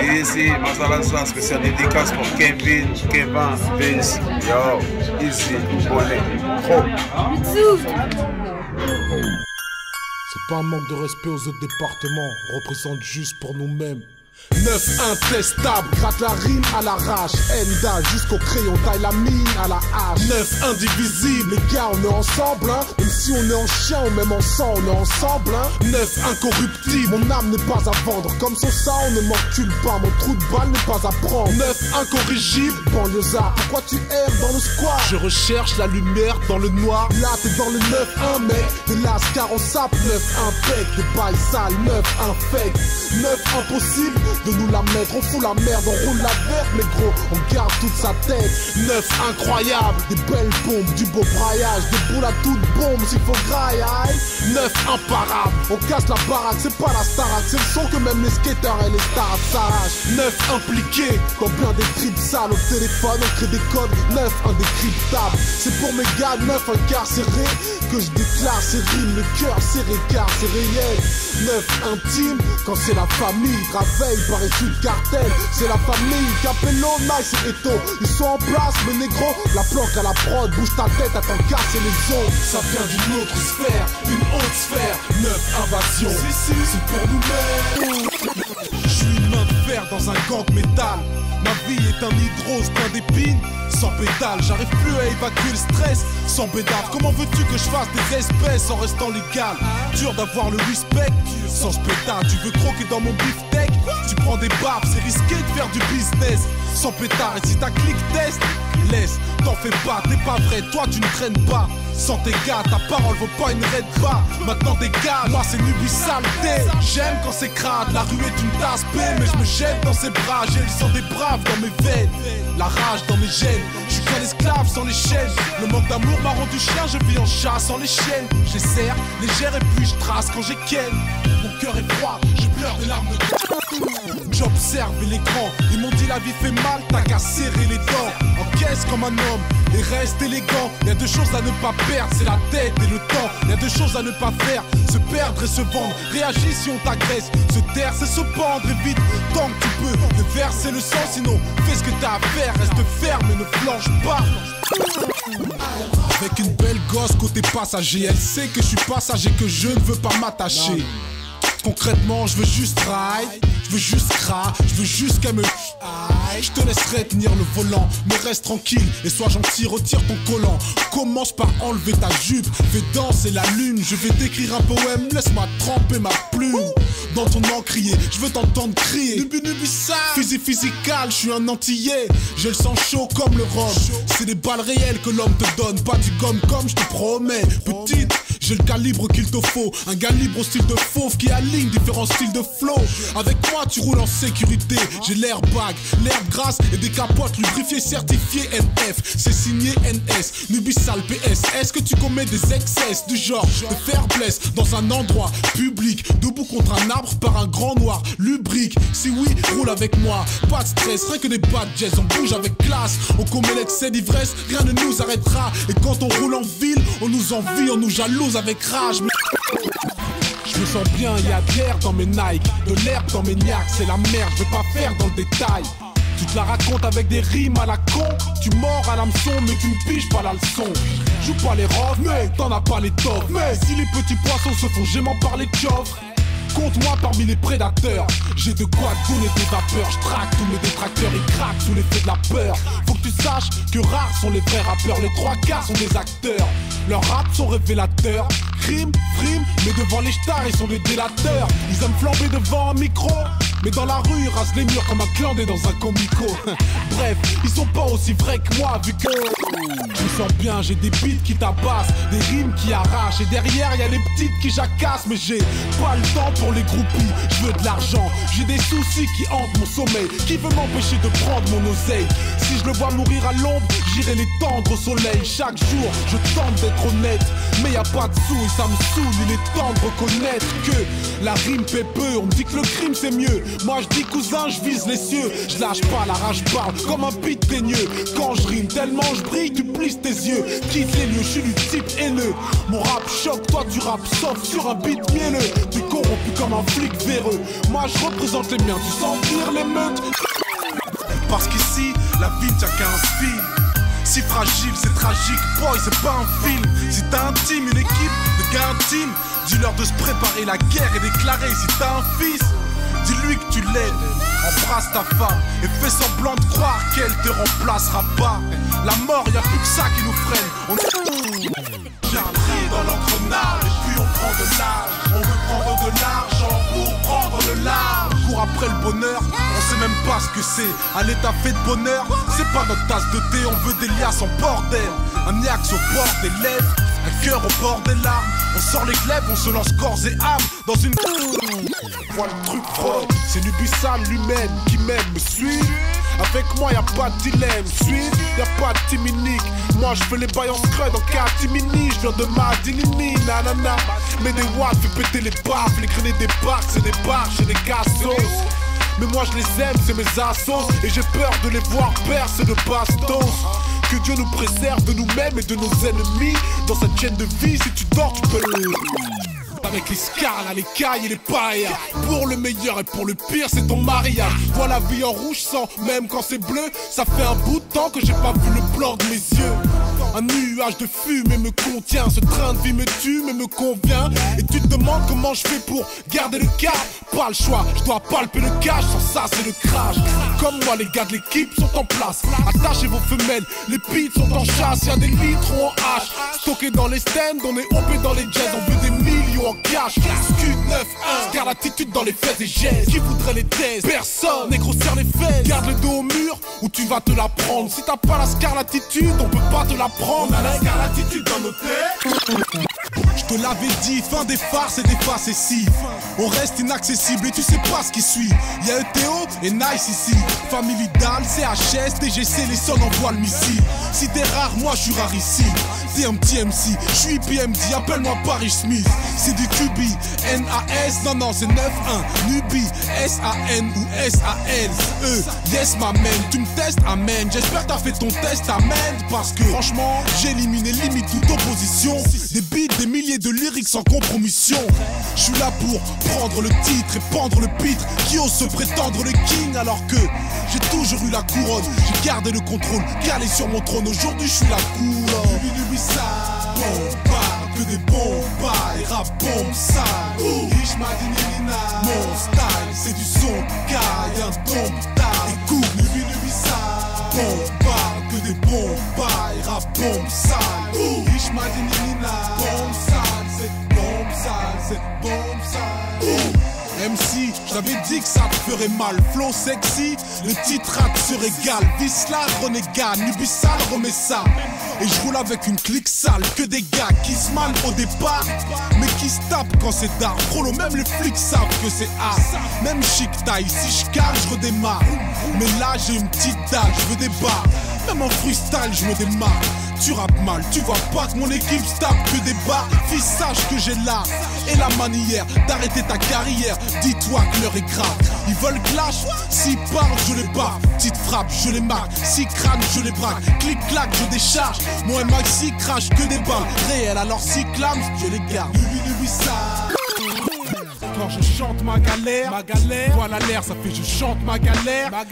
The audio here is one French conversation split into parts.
Easy, Mazalaza, spécial dédicace pour Kevin, Vince, yo, Easy, Bonnet, Pro. C'est pas un manque de respect aux autres départements, on représente juste pour nous-mêmes. 9 intestable, gratte la rime à l'arrache. Enda jusqu'au crayon, taille la mine à la hache. 9 indivisible, les gars on est ensemble hein. Même si on est en chien ou même en sang on est ensemble hein. 9 incorruptible, mon âme n'est pas à vendre. Comme son sang on ne m'encule pas, mon trou de balle n'est pas à prendre. 9 incorrigible, banlieusard, pourquoi tu erres dans le squat? Je recherche la lumière dans le noir. Là t'es dans le 9-1 mec, t'es lascar on sape. 9 impec, des bails sales, 9 infect. 9 impossible de nous la mettre, on fout la merde, on roule la verte, mais gros, on garde toute sa tête. 9 incroyable, des belles bombes, du beau braillage, des boules à toutes bombes s'il faut graille. 9 imparable, on casse la baraque, c'est pas la starac, c'est le son que même les skaters et les stars s'arrachent. 9 impliqués, dans plein des tripes sales, au téléphone, on crée des codes, 9 indécryptables. C'est pour mes gars, 9 incarcérés, que je déclare ces rimes, le cœur serré car c'est réel. 9 intime, quand c'est la famille, travail par issu de cartel, c'est la famille, Capello, Nice et Eto, ils sont en place, mais négro, la planque à la prod, bouge ta tête à t'en casser les os. Ça vient d'une autre sphère, une haute sphère, 9 invasions, c'est pour nous-mêmes. Je suis une main de fer dans un gang métal. Ma vie est un hydrose plein d'épines. Sans pétale, j'arrive plus à évacuer le stress. Sans bédave, comment veux-tu que je fasse des espèces en restant légal? Dur d'avoir le respect. Sans pétale, tu veux croquer dans mon beefsteak? Tu prends des baffes, c'est risqué de faire du business. Sans pétard, et si t'as click test, laisse, t'en fais pas, t'es pas vrai, toi tu ne traînes pas. Sans tes gars, ta parole vaut pas une raide pas. Maintenant dégage, moi c'est Nubi saleté. J'aime quand c'est crade, la rue est une tasse P. Mais je me jette dans ses bras, j'ai le sang des braves dans mes veines. La rage dans mes gènes, je suis qu'un esclave sans les chaînes. Le manque d'amour m'a rendu chien, je vis en chat sans les chiennes. J'essaie, légère et puis je trace quand j'ai ken. Mon cœur est froid, je pleure des larmes de J'observe l'écran, ils m'ont dit la vie fait mal, t'as qu'à serrer les dents. Encaisse comme un homme et reste élégant. Y'a deux choses à ne pas perdre, c'est la tête et le temps. Y'a deux choses à ne pas faire, se perdre et se vendre. Réagis si on t'agresse, se taire c'est se pendre. Et vite, tant que tu peux, de verser le sang. Sinon, fais ce que t'as à faire, reste ferme et ne flanche pas. Avec une belle gosse côté passager, elle sait que je suis passager, que je ne veux pas m'attacher. Concrètement, je veux juste ride, je veux juste cra, je veux juste qu'elle me... Je te laisserai tenir le volant, mais reste tranquille et sois gentil, retire ton collant. Commence par enlever ta jupe, fais danser la lune. Je vais t'écrire un poème, laisse-moi tremper ma plume dans ton encrier, je veux t'entendre crier. Nubi nubi ça, physical, je suis un antillais. J'ai le sang chaud comme le rhum. C'est des balles réelles que l'homme te donne, pas du gomme comme je te promets. Petite, j'ai le calibre qu'il te faut, un calibre au style de fauve qui aligne différents styles de flow. Avec moi tu roules en sécurité, j'ai l'airbag, l'herbe grasse et des capotes lubrifiées certifiées NF. C'est signé NS, Nubisal PS. Est-ce que tu commets des excès du genre de faiblesse dans un endroit public, debout contre un arbre par un grand noir lubrique? Si oui, roule avec moi, pas de stress, rien que des bad jazz, on bouge avec classe. On commet l'excès d'ivresse, rien ne nous arrêtera. Et quand on roule en ville, on nous envie, on nous jalouse avec rage. Je me sens bien, y'a de l'air dans mes Nike, de l'herbe dans mes niaques, c'est la merde, je vais pas faire dans le détail. Tu te la racontes avec des rimes à la con, tu mords à l'hameçon mais tu ne piges pas la leçon. Joue pas les rofs, mais t'en as pas les tops. Mais si les petits poissons se font gément par les coffres, compte-moi parmi les prédateurs. J'ai de quoi donner des vapeurs. Je traque tous mes détracteurs, ils craquent sous l'effet de la peur. Faut que tu saches que rares sont les vrais rappeurs. Les trois quarts sont des acteurs, leurs raps sont révélateurs. Crime, frime, mais devant les stars ils sont des délateurs. Ils aiment flamber devant un micro, mais dans la rue ils rasent les murs comme un clandé dans un comico. Bref, ils sont pas aussi vrais que moi vu que je me sens bien, j'ai des beats qui tabassent, des rimes qui arrachent. Et derrière y a les petites qui jacassent. Mais j'ai pas le temps pour les groupies, je veux de l'argent. J'ai des soucis qui hantent mon sommeil. Qui veut m'empêcher de prendre mon oseille? Si je le vois mourir à l'ombre, j'irai l'étendre au soleil. Chaque jour, je tente d'être honnête, mais y a pas de sous, ça me saoule, il est temps de reconnaître que la rime fait peu, on me dit que le crime c'est mieux. Moi je dis cousin, je vise les cieux. Je lâche pas, la rage parle comme un beat teigneux. Quand je rime tellement je brille, tu plisses tes yeux. Quitte les lieux, je suis du type haineux. Mon rap choque, toi tu rap sauf sur un beat mielleux. Tu corrompu comme un flic véreux. Moi je représente les miens, tu sens venir les meutes. Parce qu'ici, la vie ne tient qu'à un fil. Si fragile, c'est tragique, boy, c'est pas un film. Si t'as un team, une équipe de gars intimes, dis-leur de se préparer la guerre et déclarer. Si t'as un fils, dis-lui que tu l'aides. Embrasse ta femme et fais semblant de croire qu'elle te remplacera pas. La mort, y'a plus que ça qui nous freine. J'ai un prix dans l'engrenage et puis on prend de l'âge. On veut prendre de l'argent pour prendre le large. On court après le bonheur, on sait même pas ce que c'est. À l'état fait de bonheur, c'est pas notre tasse de thé. On veut des liasses en bordel, un axe au bord des lèvres, un cœur au bord des larmes. On sort les glaives, on se lance corps et âme dans une... Vois le truc fort, c'est Nubissal lui-même qui m'aime, me suit. Avec moi y'a pas de dilemme, suite, y'a pas de timinique. Moi je fais les bails en scrud en catimini. Je viens de Madinini, nanana. Mais des watts fait péter les baffes. Les grenades des parcs, c'est des barches et des cassos. Mais moi je les aime, c'est mes assos. Et j'ai peur de les voir percer de bastos. Que Dieu nous préserve de nous-mêmes et de nos ennemis. Dans cette chaîne de vie, si tu dors tu peux le... Avec les scars, les cailles et les pailles. Pour le meilleur et pour le pire, c'est ton mariage. Vois la vie en rouge sang, même quand c'est bleu. Ça fait un bout de temps que j'ai pas vu le blanc de mes yeux. Un nuage de fumée me contient. Ce train de vie me tue mais me convient. Et tu te demandes comment je fais pour garder le cap. Pas le choix, je dois palper le cash. Sans ça c'est le crash. Comme moi les gars de l'équipe sont en place. Attachez vos femelles, les pits sont en chasse. Y'a des litres en hache. Stockés dans les stands, on est OP dans les jazz. On veut des millions en cash. Scud 9-1, garde l'attitude dans les faits et gestes. Qui voudrait les thèses? Personne, négro serre les fesses. Garde le dos au mur ou tu vas te la prendre. Si t'as pas la scarlatitude, on peut pas te la prendre. On a la scarlatitude dans nos têtes. Je te l'avais dit, fin des farces et des faces ici. On reste inaccessible et tu sais pas ce qui suit. Y'a ETO et Nice ici. Family Dal, CHS, DGC, les sons envoient le missile. Si t'es rare, moi je suis rarissime. T'es un petit MC, je suis PMD, appelle-moi Paris Smith. C'est du QB, NAS, non c'est 9-1. Nubi, SAN ou SAL. Yes ma man, tu me testes, amen. J'espère que t'as fait ton test, amen. Parce que franchement, j'ai éliminé limite toute opposition. Des beats, des milliers de lyrics sans compromission. Je suis là pour prendre le titre et pendre le pitre. Qui ose se prétendre le king alors que j'ai toujours eu la couronne. J'ai gardé le contrôle, calé sur mon trône. Aujourd'hui je suis la couronne. Bomba, que des bombas, les rap bombes sales. Mon style, c'est du son caille, un domptable. Écoute, bomba, que des bombas, les rap bombes sales. Bombe sale, c'est bombe sale, c'est bombe sale. MC, je t'avais dit que ça te ferait mal. Flow sexy, le titre se régale. Visla, renégat, Nubissal, remets ça. Et je roule avec une clique sale. Que des gars qui se malent au départ, mais qui se tapent quand c'est dark. Frollo, même les flics savent que c'est hard. Même chic taille, si je cale, je redémarre. Mais là j'ai une petite dalle, je veux des barres. Même en freestyle, je me démarre. Tu rappes mal, tu vois pas que mon équipe se tape que des barres. Fils, sache que j'ai l'art et la manière d'arrêter ta carrière. Dis-toi que l'heure est grave. Ils veulent clash, s'ils parlent, je les bats. Petite frappe, je les marque. Si crâne, je les braque. Clic-clac, je décharge. Mon maxi crache que des balles réelles. Alors si clame, je les garde. Quand je chante ma galère, voilà l'air, ça fait je chante ma galère, la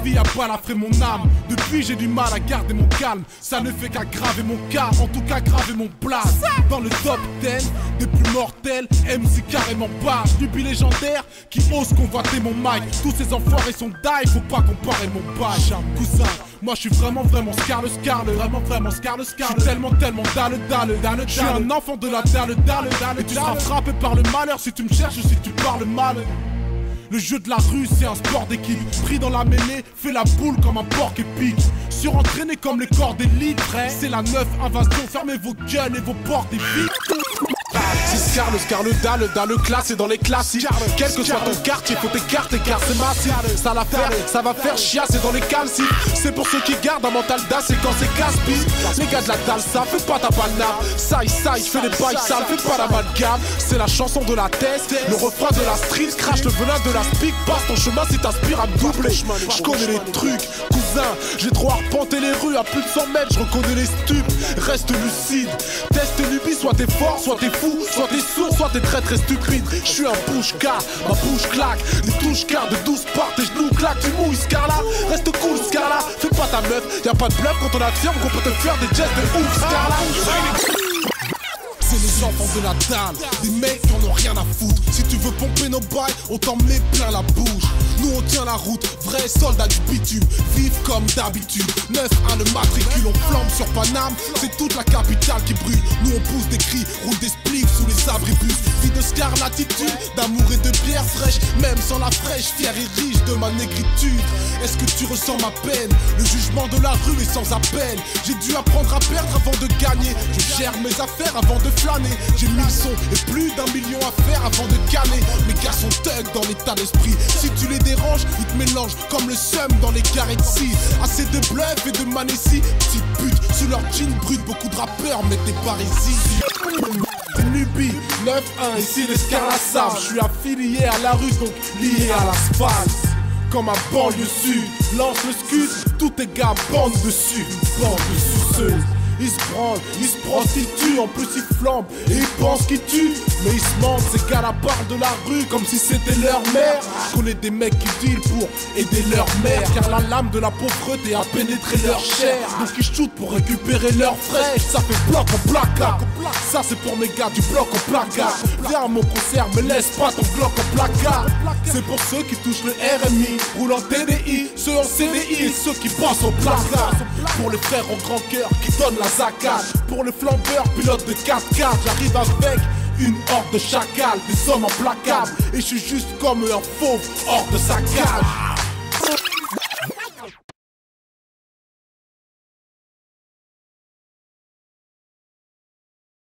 vie a pas la frais mon âme. Depuis j'ai du mal à garder mon calme. Ça ne fait qu'aggraver mon cas, en tout cas graver mon place. Dans le top 10 des plus mortels, MC carrément pas. Nubi légendaire qui ose convoiter mon mic. Tous ces enfoirés sont die, faut pas comparer mon bail. Cousin, moi je suis vraiment scarle, vraiment scarle. Je suis tellement dalle. Je suis un enfant de la dalle. Et tu seras frappé par le malheur si tu me cherches, si tu parles mal. Le jeu de la rue c'est un sport d'équipe. Pris dans la mêlée, fais la boule comme un porc épique. Surentraîné comme les corps d'élite, c'est la 9 invasion. Fermez vos gueules et vos portes et vite. Scar, le dalle, le classe et dans les classiques. Quel que soit ton quartier, faut t'écarter car c'est massif. Ça va faire chiasser dans les calcifs. C'est pour ceux qui gardent un mental d'as et quand c'est casse-piste. Les gars de la dalle, ça fais pas ta banane. Ça, fais les bails sales, fais pas d'amalgame. C'est la chanson de la test, le refrain de la street. Crache le venin de la speak, passe ton chemin si t'aspires à me doubler. Je connais les trucs, cousin. J'ai trop arpenté les rues à plus de 100 mètres. Je reconnais les stupes, reste lucide. Teste Nubi, soit t'es fort, soit t'es fou, soit t'es sourd, soit t'es très stupide. Je suis un bouche-car, ma bouche claque. Des touches-car de 12 parts, tes genoux claquent. Tu mouilles, Scarla, reste cool, Scarla. Fais pas ta meuf, y'a pas de bluff quand on affirme qu'on peut te faire des gestes de ouf, Scarla. C'est les enfants de la dalle, des mecs qui en ont rien à foutre. Si tu veux pomper nos bails, on t'en met plein la bouche. Nous on tient la route, vrais soldats du bitume, vivent comme d'habitude. 9-1 le matricule, on flambe sur Paname, c'est toute la capitale qui brûle. Nous on pousse des cris, roule des spliffs sous les abribus. Vie de Scar, l'attitude, d'amour et de bière fraîche. Même sans la fraîche, fier et riche de ma négritude. Est-ce que tu ressens ma peine? Le jugement de la rue est sans appel. J'ai dû apprendre à perdre avant de gagner. Je gère mes affaires avant de flâner. J'ai 1000 sons et plus d'1 million à faire avant de canner. Mes gars sont thugs dans l'état d'esprit. Si tu les déranges, ils te mélangent comme le seum dans les carrés de scie. Assez de bluff et de manésie. Petite pute, sous leur jean brut, beaucoup de rappeurs mettent des parisis. Nubi, 9-1, ici les Scarlassam. Je suis affilié à la rue, donc lié à l'asphalte. Comme un banlieue sud, lance le scud, tous tes gars bandent dessus. Bande de suceuses. Ils se branlent, ils se prostituent, en plus ils flambent et ils pensent qu'ils tuent. Mais ils se mentent, ces gars-là parlent de la rue comme si c'était leur mère. Je connais des mecs qui dealent pour aider leur mère, car la lame de la pauvreté a pénétré leur chair. Donc ils shootent pour récupérer leurs frais. Ça fait bloc en placard. Ça c'est pour mes gars du bloc en placard. Viens à mon concert, mais laisse pas ton bloc en placard. C'est pour ceux qui touchent le RMI, roulent en TDI, ceux en CDI et ceux qui passent au placard. Pour les frères au grand cœur qui donnent la zaccade. Pour le flambeur, pilote de 4x4, j'arrive avec une horde de chacals, des hommes implacables. Et je suis juste comme un fauve hors de sa cage.